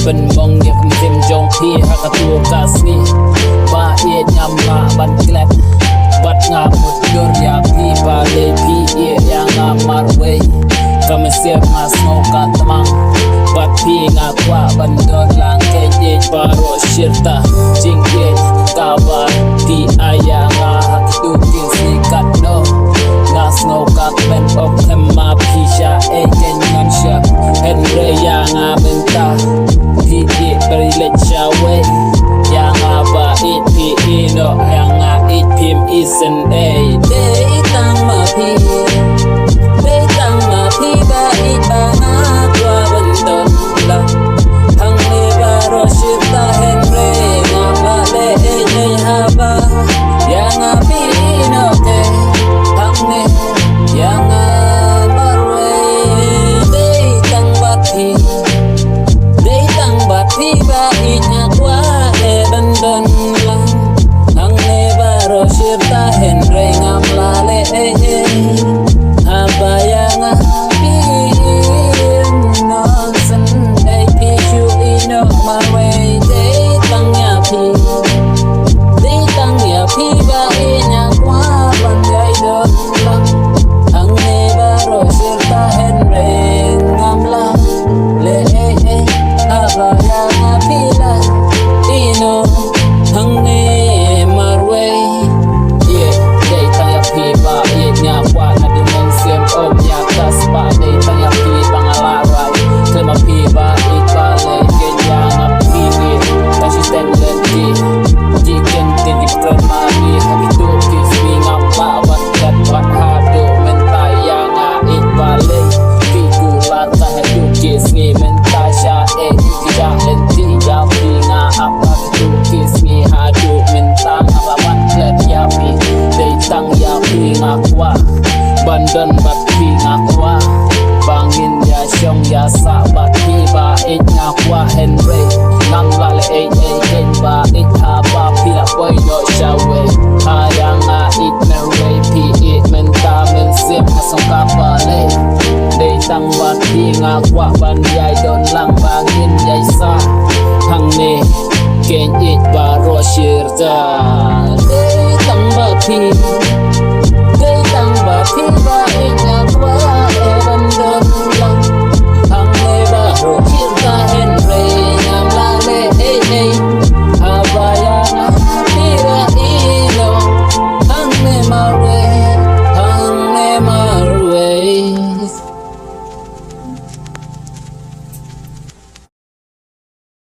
bên mong nhạc thêm trong khi hạ cả tua ca sĩ ba ye nhằm ngã ban klep bat ngã một đôi ya phi ba lê phi ye yang ngã marway kami siap ngã snow ka tamang bat phi ngã qua ban đôi lang kê ye baro shirta jing ye kabar di ayah ngã hak tu kin sikat no ngã snow ka ben ok hemma pisha e kenyan shak henre yang ngã minta phi beri lecawe yang aba it pi no yang it pim isen day tang ma pi ba it ba na kwa bandon la hang le baro shita henre ngala le e haba yang pi no ke hang ne yang barwe day tang ba pi Phi ba inya kwa e bandon la hang le baro shirta henre ngam la le abayanga pi non san dai pi chu ino my way dai tang ya phi ba inya kwa bandai don la hang le baro shirta henre ngam la le abayanga pila ino hang ne marway yeah dai taya pi ba ye nya kwa na dimeng siem om nya tas ba dai taya pi bangalarai klema pi ba ikale kenya ngap pi consistent lenti jiken tin di premari habitu kis mi ngap ba wat kat wat hado mentaya nga ikale pi kular ka hadu kis ngi mentasha e tidak lenti ya pi nga apa tu kis ngi hadu mentang lawan klet ya pi dei tang ya pi nga kwa bandan bat pi nga kwa bangin ya syong ya sa bat pi ba it nga kwa henry nang lale ken ba it ha ba pi la boy no shawe ayang nga it merwe pi it menta men sim asong kapale dei tang bat pi nga kwa ban yai don lang bangin yai sa hang ne ken it ba ro shirta dei tang bat pi